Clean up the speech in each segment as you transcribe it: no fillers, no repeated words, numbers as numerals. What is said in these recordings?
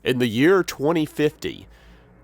In the year 2050,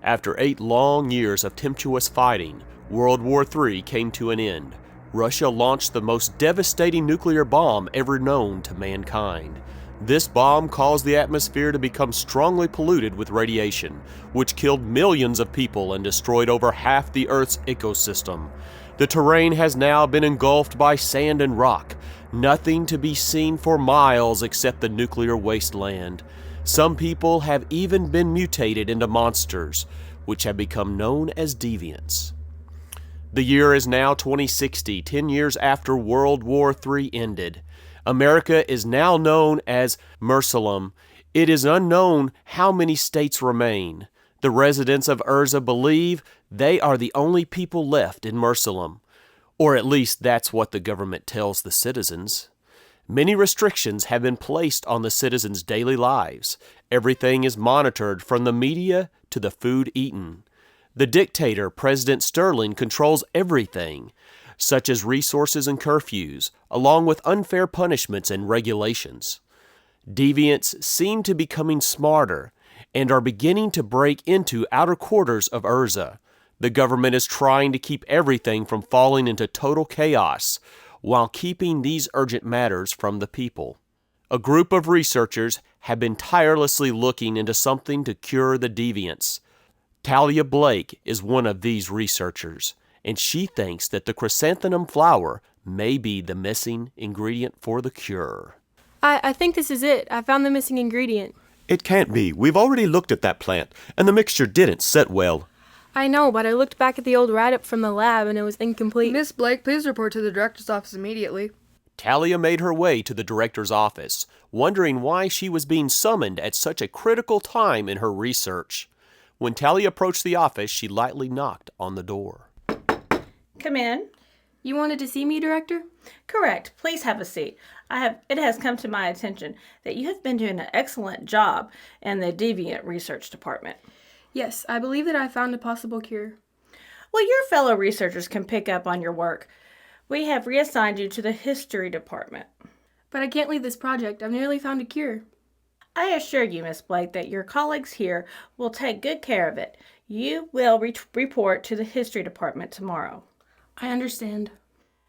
after 8 long years of tempestuous fighting, World War III came to an end. Russia launched the most devastating nuclear bomb ever known to mankind. This bomb caused the atmosphere to become strongly polluted with radiation, which killed millions of people and destroyed over half the Earth's ecosystem. The terrain has now been engulfed by sand and rock, nothing to be seen for miles except the nuclear wasteland. Some people have even been mutated into monsters, which have become known as deviants. The year is now 2060, 10 years after World War III ended. America is now known as Mersalam. It is unknown how many states remain. The residents of Urza believe they are the only people left in Mersalam, or at least that's what the government tells the citizens. Many restrictions have been placed on the citizens' daily lives. Everything is monitored from the media to the food eaten. The dictator, President Sterling, controls everything, such as resources and curfews, along with unfair punishments and regulations. Deviants seem to be becoming smarter and are beginning to break into outer quarters of Urza. The government is trying to keep everything from falling into total chaos, while keeping these urgent matters from the people. A group of researchers have been tirelessly looking into something to cure the deviants. Talia Blake is one of these researchers, and she thinks that the chrysanthemum flower may be the missing ingredient for the cure. I think this is it. I found the missing ingredient. It can't be. We've already looked at that plant, and the mixture didn't set well. I know, but I looked back at the old write-up from the lab and it was incomplete. Miss Blake, please report to the director's office immediately. Talia made her way to the director's office, wondering why she was being summoned at such a critical time in her research. When Talia approached the office, she lightly knocked on the door. Come in. You wanted to see me, Director? Correct. Please have a seat. It has come to my attention that you have been doing an excellent job in the Deviant Research Department. Yes, I believe that I found a possible cure. Well, your fellow researchers can pick up on your work. We have reassigned you to the History Department. But I can't leave this project. I've nearly found a cure. I assure you, Miss Blake, that your colleagues here will take good care of it. You will report to the History Department tomorrow. I understand.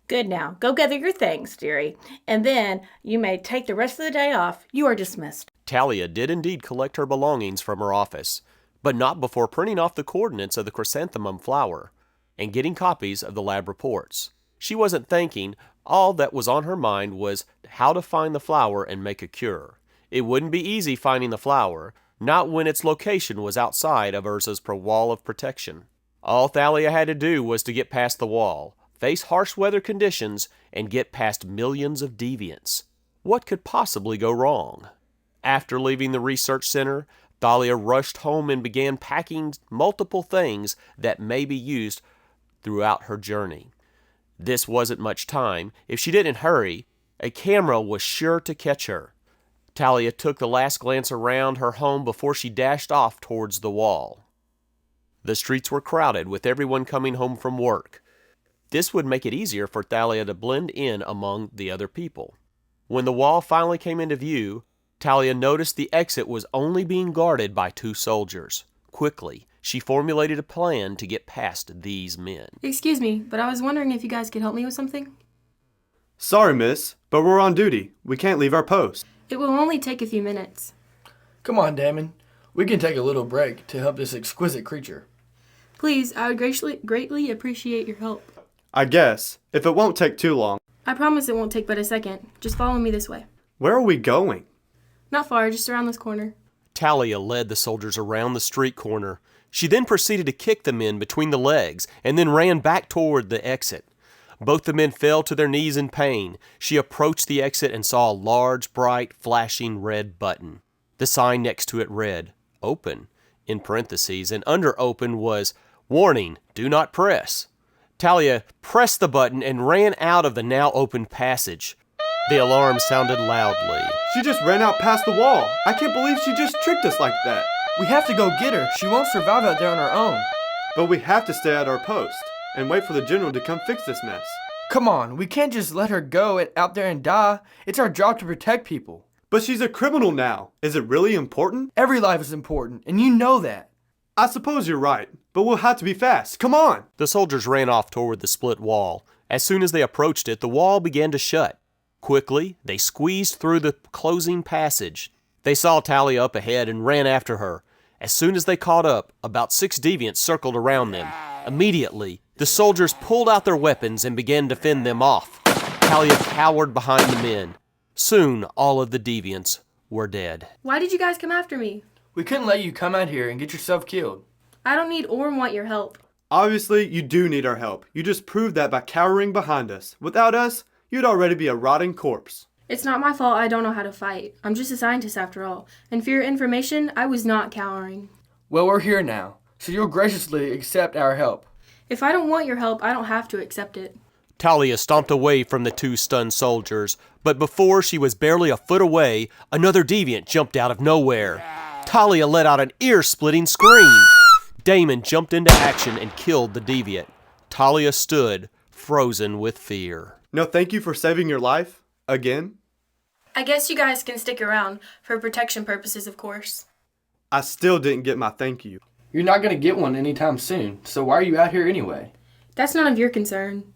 Good now. Go gather your things, dearie, and then you may take the rest of the day off. You are dismissed. Talia did indeed collect her belongings from her office, but not before printing off the coordinates of the chrysanthemum flower and getting copies of the lab reports. She wasn't thinking. All that was on her mind was how to find the flower and make a cure. It wouldn't be easy finding the flower, not when its location was outside of Urza's wall of protection. All Thalia had to do was to get past the wall, face harsh weather conditions, and get past millions of deviants. What could possibly go wrong? After leaving the research center, Thalia rushed home and began packing multiple things that may be used throughout her journey. This wasn't much time. If she didn't hurry, a camera was sure to catch her. Talia took the last glance around her home before she dashed off towards the wall. The streets were crowded with everyone coming home from work. This would make it easier for Thalia to blend in among the other people. When the wall finally came into view, Talia noticed the exit was only being guarded by 2 soldiers. Quickly, she formulated a plan to get past these men. Excuse me, but I was wondering if you guys could help me with something? Sorry, miss, but we're on duty. We can't leave our post. It will only take a few minutes. Come on, Damon. We can take a little break to help this exquisite creature. Please, I would greatly appreciate your help. I guess, if it won't take too long. I promise it won't take but a second. Just follow me this way. Where are we going? Not far, just around this corner. Talia led the soldiers around the street corner. She then proceeded to kick the men between the legs and then ran back toward the exit. Both the men fell to their knees in pain. She approached the exit and saw a large, bright, flashing red button. The sign next to it read, "Open," in parentheses, and under "open" was, "Warning, do not press." Talia pressed the button and ran out of the now open passage. The alarm sounded loudly. She just ran out past the wall. I can't believe she just tricked us like that. We have to go get her. She won't survive out there on her own. But we have to stay at our post and wait for the general to come fix this mess. Come on, we can't just let her go out there and die. It's our job to protect people. But she's a criminal now. Is it really important? Every life is important, and you know that. I suppose you're right, but we'll have to be fast. Come on! The soldiers ran off toward the split wall. As soon as they approached it, the wall began to shut. Quickly, they squeezed through the closing passage. They saw Talia up ahead and ran after her. As soon as they caught up, about 6 deviants circled around them. Immediately, the soldiers pulled out their weapons and began to fend them off. Talia cowered behind the men. Soon, all of the deviants were dead. Why did you guys come after me? We couldn't let you come out here and get yourself killed. I don't need or want your help. Obviously, you do need our help. You just proved that by cowering behind us. Without us, you'd already be a rotting corpse. It's not my fault I don't know how to fight. I'm just a scientist after all. And for your information, I was not cowering. Well, we're here now, so you'll graciously accept our help. If I don't want your help, I don't have to accept it. Talia stomped away from the 2 stunned soldiers, but before she was barely a foot away, another deviant jumped out of nowhere. Talia let out an ear-splitting scream. Damon jumped into action and killed the deviant. Talia stood, frozen with fear. No, thank you for saving your life. Again. I guess you guys can stick around, for protection purposes, of course. I still didn't get my thank you. You're not going to get one anytime soon, so why are you out here anyway? That's none of your concern.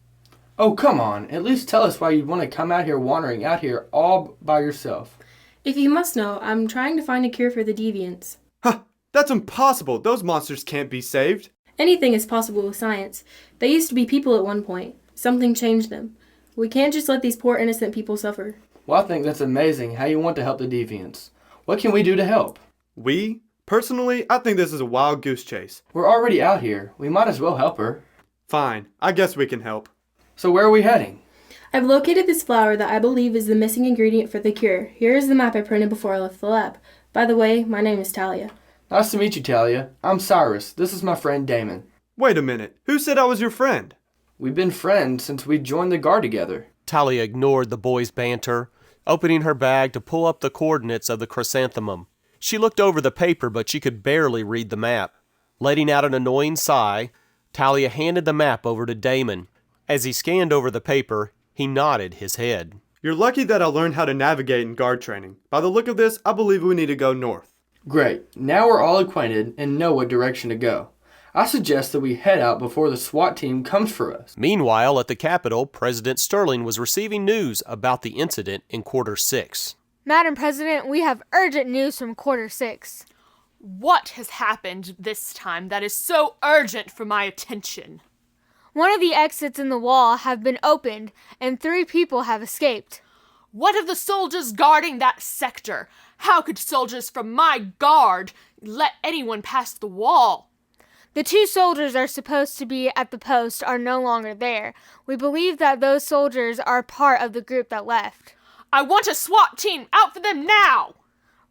Oh, come on. At least tell us why you'd want to come out here wandering out here all by yourself. If you must know, I'm trying to find a cure for the deviants. Huh, that's impossible. Those monsters can't be saved. Anything is possible with science. They used to be people at one point. Something changed them. We can't just let these poor innocent people suffer. Well, I think that's amazing how you want to help the deviants. What can we do to help? We? Personally, I think this is a wild goose chase. We're already out here. We might as well help her. Fine, I guess we can help. So where are we heading? I've located this flower that I believe is the missing ingredient for the cure. Here is the map I printed before I left the lab. By the way, my name is Talia. Nice to meet you, Talia. I'm Cyrus. This is my friend Damon. Wait a minute. Who said I was your friend? We've been friends since we joined the guard together. Talia ignored the boys' banter, opening her bag to pull up the coordinates of the chrysanthemum. She looked over the paper, but she could barely read the map. Letting out an annoying sigh, Talia handed the map over to Damon. As he scanned over the paper, he nodded his head. You're lucky that I learned how to navigate in guard training. By the look of this, I believe we need to go north. Great. Now we're all acquainted and know what direction to go. I suggest that we head out before the SWAT team comes for us. Meanwhile, at the Capitol, President Sterling was receiving news about the incident in Quarter 6. Madam President, we have urgent news from Quarter 6. What has happened this time that is so urgent for my attention? One of the exits in the wall have been opened, and 3 people have escaped. What of the soldiers guarding that sector? How could soldiers from my guard let anyone pass the wall? The 2 soldiers are supposed to be at the post are no longer there. We believe that those soldiers are part of the group that left. I want a SWAT team out for them now!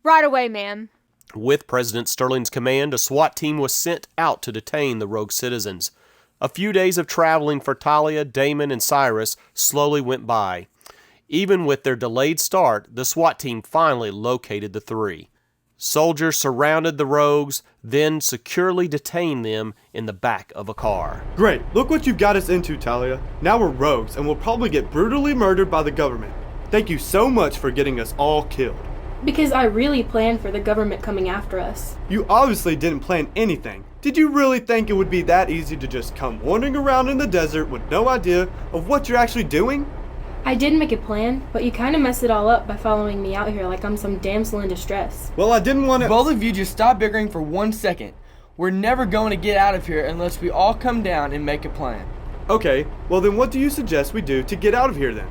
Right away, ma'am. With President Sterling's command, a SWAT team was sent out to detain the rogue citizens. A few days of traveling for Talia, Damon, and Cyrus slowly went by. Even with their delayed start, the SWAT team finally located the 3. Soldiers surrounded the rogues, then securely detained them in the back of a car. Great, look what you've got us into, Talia. Now we're rogues, and we'll probably get brutally murdered by the government. Thank you so much for getting us all killed. Because I really planned for the government coming after us. You obviously didn't plan anything. Did you really think it would be that easy to just come wandering around in the desert with no idea of what you're actually doing? I did make a plan, but you kind of messed it all up by following me out here like I'm some damsel in distress. Well, I didn't want to... Both of you just stop bickering for 1 second. We're never going to get out of here unless we all come down and make a plan. Okay, well then what do you suggest we do to get out of here then?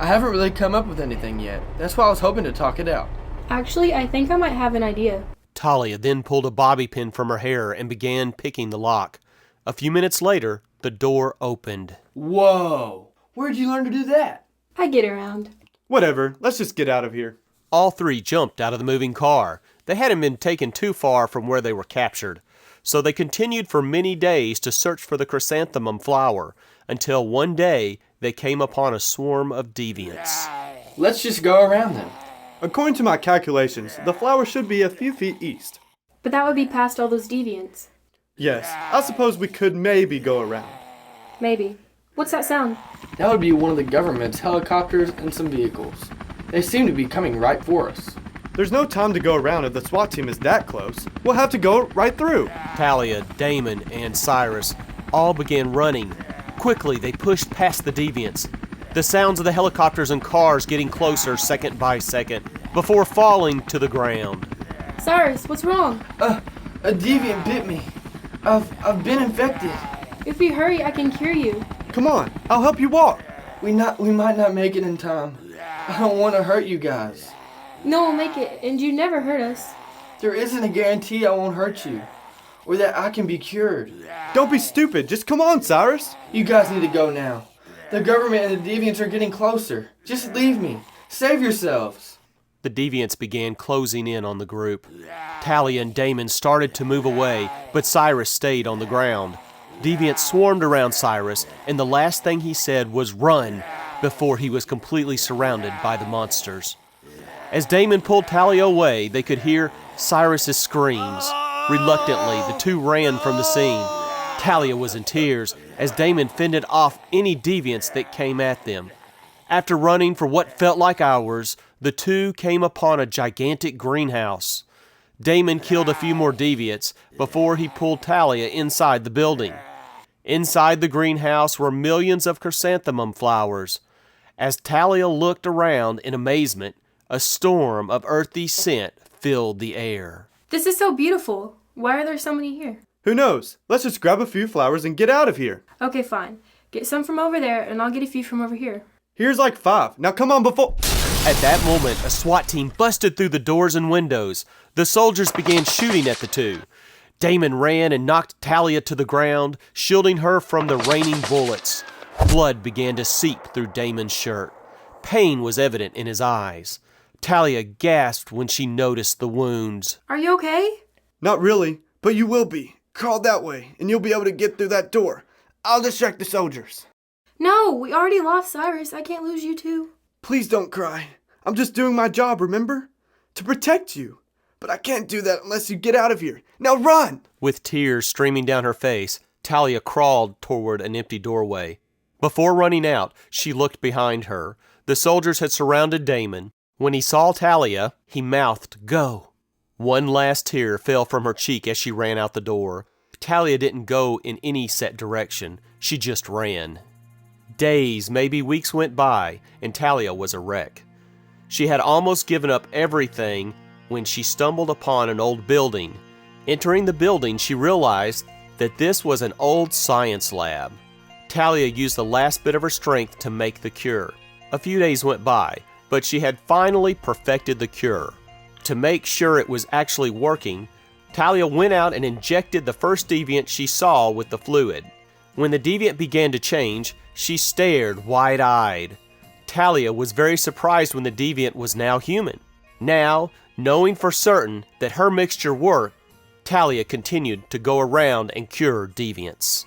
I haven't really come up with anything yet. That's why I was hoping to talk it out. Actually, I think I might have an idea. Talia then pulled a bobby pin from her hair and began picking the lock. A few minutes later, the door opened. Whoa! Where'd you learn to do that? I get around. Whatever, let's just get out of here. All 3 jumped out of the moving car. They hadn't been taken too far from where they were captured, so they continued for many days to search for the chrysanthemum flower, until one day they came upon a swarm of deviants. Let's just go around them. According to my calculations, the flower should be a few feet east. But that would be past all those deviants. Yes, I suppose we could maybe go around. Maybe. What's that sound? That would be one of the government's helicopters and some vehicles. They seem to be coming right for us. There's no time to go around if the SWAT team is that close. We'll have to go right through. Talia, Damon, and Cyrus all began running. Quickly, they pushed past the deviants. The sounds of the helicopters and cars getting closer second by second before falling to the ground. Cyrus, what's wrong? A deviant bit me. I've been infected. If we hurry, I can cure you. Come on, I'll help you walk. We might not make it in time. I don't want to hurt you guys. No, we'll make it, and you never hurt us. There isn't a guarantee I won't hurt you, or that I can be cured. Don't be stupid, just come on, Cyrus. You guys need to go now. The government and the deviants are getting closer. Just leave me. Save yourselves. The deviants began closing in on the group. Talia and Damon started to move away, but Cyrus stayed on the ground. Deviants swarmed around Cyrus, and the last thing he said was run before he was completely surrounded by the monsters. As Damon pulled Talia away, they could hear Cyrus's screams. Reluctantly, the two ran from the scene. Talia was in tears as Damon fended off any deviants that came at them. After running for what felt like hours, the two came upon a gigantic greenhouse. Damon killed a few more deviants before he pulled Talia inside the building. Inside the greenhouse were millions of chrysanthemum flowers. As Talia looked around in amazement, a storm of earthy scent filled the air. This is so beautiful. Why are there so many here? Who knows? Let's just grab a few flowers and get out of here. Okay, fine. Get some from over there, and I'll get a few from over here. Here's like 5. Now come on before... At that moment, a SWAT team busted through the doors and windows. The soldiers began shooting at the two. Damon ran and knocked Talia to the ground, shielding her from the raining bullets. Blood began to seep through Damon's shirt. Pain was evident in his eyes. Talia gasped when she noticed the wounds. Are you okay? Not really, but you will be. Crawl that way, and you'll be able to get through that door. I'll distract the soldiers. No, we already lost Cyrus. I can't lose you too. Please don't cry. I'm just doing my job, remember? To protect you. But I can't do that unless you get out of here. Now run! With tears streaming down her face, Talia crawled toward an empty doorway. Before running out, she looked behind her. The soldiers had surrounded Damon. When he saw Talia, he mouthed, "Go." One last tear fell from her cheek as she ran out the door. Talia didn't go in any set direction. She just ran. Days, maybe weeks went by, and Talia was a wreck. She had almost given up everything when she stumbled upon an old building. Entering the building, she realized that this was an old science lab. Talia used the last bit of her strength to make the cure. A few days went by, but she had finally perfected the cure. To make sure it was actually working, Talia went out and injected the first deviant she saw with the fluid. When the deviant began to change, she stared wide-eyed. Talia was very surprised when the deviant was now human. Now, knowing for certain that her mixture worked, Talia continued to go around and cure deviants.